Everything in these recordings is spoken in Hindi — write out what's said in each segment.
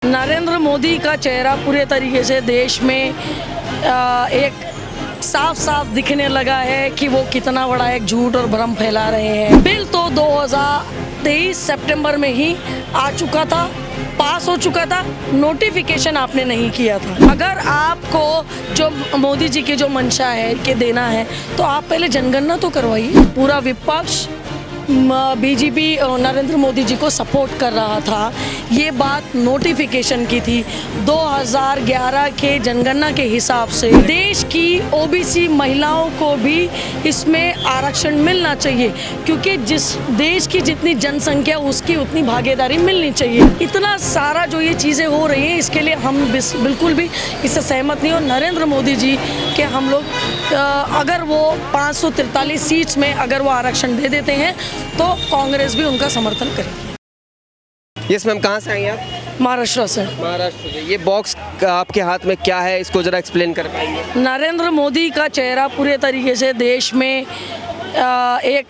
नरेंद्र मोदी का चेहरा पूरे तरीके से देश में एक साफ साफ दिखने लगा है कि वो कितना बड़ा एक झूठ और भ्रम फैला रहे हैं। बिल तो 2023 सितंबर में ही आ चुका था, पास हो चुका था, नोटिफिकेशन आपने नहीं किया था। अगर आपको जो मोदी जी की जो मंशा है कि देना है तो आप पहले जनगणना तो करवाइए। पूरा विपक्ष बीजेपी नरेंद्र मोदी जी को सपोर्ट कर रहा था। ये बात नोटिफिकेशन की थी। 2011 के जनगणना के हिसाब से देश की ओबीसी महिलाओं को भी इसमें आरक्षण मिलना चाहिए, क्योंकि जिस देश की जितनी जनसंख्या उसकी उतनी भागीदारी मिलनी चाहिए। इतना सारा जो ये चीज़ें हो रही हैं, इसके लिए हम बिल्कुल भी इससे सहमत नहीं। और नरेंद्र मोदी जी के हम लोग अगर वो 543 सीट्स में अगर वो आरक्षण दे देते हैं तो कांग्रेस भी उनका समर्थन करेगी। यस मैम, कहाँ से आई हैं आप? महाराष्ट्र से। महाराष्ट्र से। ये बॉक्स आपके हाथ में क्या है, इसको ज़रा एक्सप्लेन कर पाएंगे? नरेंद्र मोदी का चेहरा पूरे तरीके से देश में एक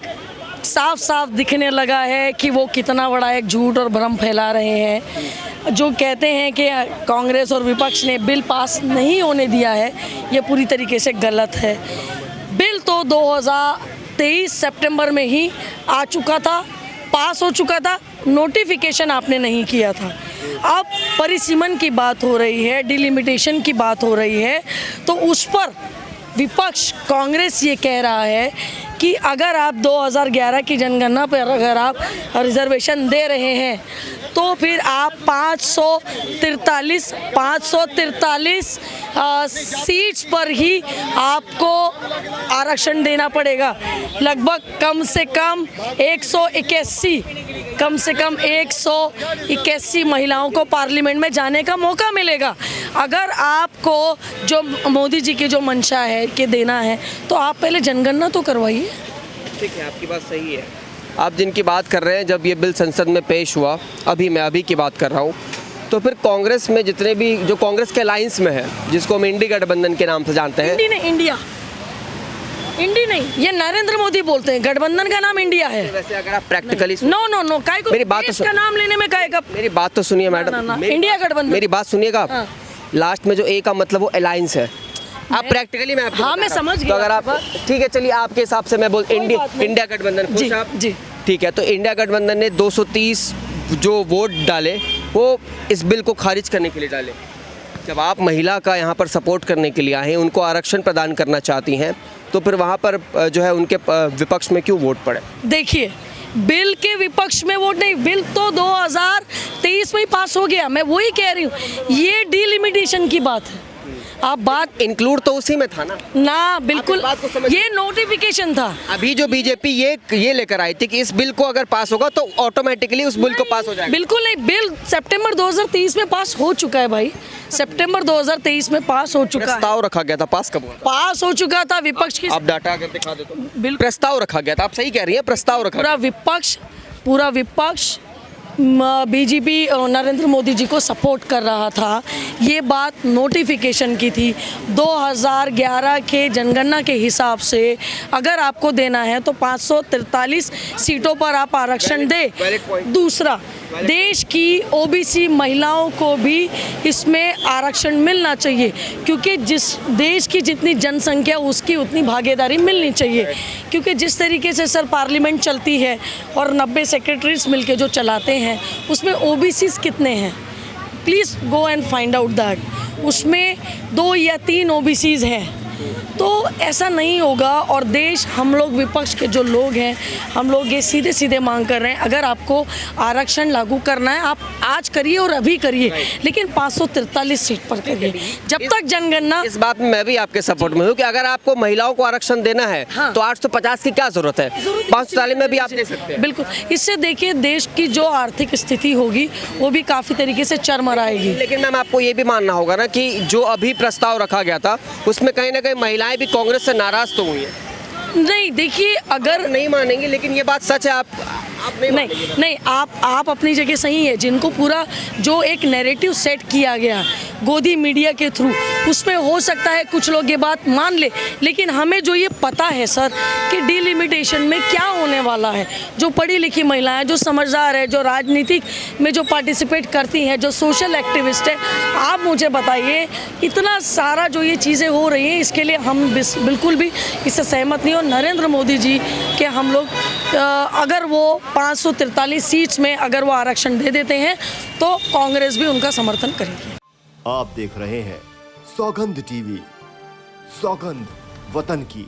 साफ साफ दिखने लगा है कि वो कितना बड़ा एक झूठ और भ्रम फैला रहे हैं। जो कहते हैं कि कांग्रेस और विपक्ष ने बिल पास नहीं होने दिया है, ये पूरी तरीके से गलत है। बिल तो 2023 सितंबर में ही आ चुका था, पास हो चुका था, नोटिफिकेशन आपने नहीं किया था। अब परिसीमन की बात हो रही है, डिलिमिटेशन की बात हो रही है, तो उस पर विपक्ष कांग्रेस ये कह रहा है कि अगर आप 2011 की जनगणना पर अगर आप रिजर्वेशन दे रहे हैं तो फिर आप 543 सीट्स पर ही आपको आरक्षण देना पड़ेगा। लगभग कम से कम 181 महिलाओं को पार्लियामेंट में जाने का मौका मिलेगा। अगर आपको जो मोदी जी की जो मंशा है कि देना है तो आप पहले जनगणना तो करवाइए। ठीक है, आपकी बात सही है। आप जिनकी बात कर रहे हैं, जब ये बिल संसद में पेश हुआ, मैं अभी की बात कर रहा हूँ, तो फिर कांग्रेस में जितने भी जो कांग्रेस के अलायंस में है, जिसको हम इंडी गठबंधन के नाम से जानते हैं। इंडी नहीं, ये नरेंद्र मोदी बोलते हैं, गठबंधन का नाम इंडिया है। वैसे अगर आप प्रैक्टिकली नो काय को मेरी बात तो का नाम लेने में काय का, मेरी बात तो सुनिए मैडम, इंडिया गठबंधन। मेरी बात सुनिएगा। हाँ। लास्ट में जो ए का मतलब वो अलायंस है। आप प्रैक्टिकली मैं आपको हाँ, मैं समझ गया। तो अगर आप ठीक है, चलिए आपके हिसाब से मैं बोल इंडिया गठबंधन खुश आप जी। ठीक है, तो इंडिया गठबंधन ने 230 जो वोट डाले वो इस बिल को खारिज करने के लिए डाले। जब आप महिला का यहाँ पर सपोर्ट करने के लिए आए हैं, उनको आरक्षण प्रदान करना चाहती हैं, तो फिर वहाँ पर जो है उनके विपक्ष में क्यों वोट पड़े? देखिए, बिल के विपक्ष में वोट नहीं, बिल तो 2023 में ही पास हो गया। मैं वही कह रही हूँ, ये डिलिमिटेशन की बात है। आप बात इंक्लूड तो उसी में था ना बिल्कुल, ये नोटिफिकेशन था। अभी जो बीजेपी ये लेकर आई थी कि इस बिल को अगर पास होगा तो ऑटोमेटिकली उस बिल को पास हो जाएगा। बिल्कुल नहीं, बिल सितंबर 2023 में पास हो चुका है भाई। सितंबर 2023 में पास हो चुका है। प्रस्ताव रखा गया था, पास कब हुआ? पास हो चुका था। विपक्ष की आप डाटा अगर दिखा दे तो बिल्कुल प्रस्ताव रखा गया था। आप सही कह रही हैं, प्रस्ताव रखा। पूरा विपक्ष बीजेपी नरेंद्र मोदी जी को सपोर्ट कर रहा था। ये बात नोटिफिकेशन की थी। 2011 के जनगणना के हिसाब से अगर आपको देना है तो 543 सीटों पर आप आरक्षण दें। दूसरा, देश की ओबीसी महिलाओं को भी इसमें आरक्षण मिलना चाहिए, क्योंकि जिस देश की जितनी जनसंख्या उसकी उतनी भागीदारी मिलनी चाहिए। क्योंकि जिस तरीके से सर पार्लियामेंट चलती है और 90 सेक्रेटरीज मिलके जो चलाते हैं, उसमें ओबीसीज कितने हैं? Please go and find out that. उसमें 2 या 3 ओबीसीज हैं। तो ऐसा नहीं होगा। और देश, हम लोग विपक्ष के जो लोग हैं, हम लोग ये सीधे सीधे मांग कर रहे हैं, अगर आपको आरक्षण लागू करना है आप आज करिए और अभी करिए, लेकिन 543 सीट पर करिए। जब तक जनगणना, इस बात में मैं भी आपके सपोर्ट में हूँ कि अगर आपको महिलाओं को आरक्षण देना है हाँ। तो 850 की क्या जरूरत है? 540 में भी आप दे सकते हैं। बिल्कुल। इससे देखिए देश की जो आर्थिक स्थिति होगी वो भी काफ़ी तरीके से चरमराएगी। लेकिन मैम, आपको ये भी मानना होगा ना कि जो अभी प्रस्ताव रखा गया था उसमें कहीं ना कहीं महिलाएं भी कांग्रेस से नाराज तो हुई है। नहीं, देखिए, अगर नहीं मानेंगे, लेकिन ये बात सच है। नहीं, आप अपनी जगह सही है। जिनको पूरा जो एक नैरेटिव सेट किया गया गोदी मीडिया के थ्रू, उसमें हो सकता है कुछ लोग ये बात मान ले, लेकिन हमें जो ये पता है सर कि डिलिमिटेशन में क्या होने वाला है। जो पढ़ी लिखी महिलाएं, जो समझदार है, जो राजनीतिक में जो पार्टिसिपेट करती हैं, जो सोशल एक्टिविस्ट है, आप मुझे बताइए इतना सारा जो ये चीज़ें हो रही हैं, इसके लिए हम बिल्कुल भी इससे सहमत नहीं। और नरेंद्र मोदी जी के हम लोग अगर वो 543 सीट्स में अगर वो आरक्षण दे देते हैं तो कांग्रेस भी उनका समर्थन करेगी। आप देख रहे हैं सौगंध टीवी, सौगंध वतन की।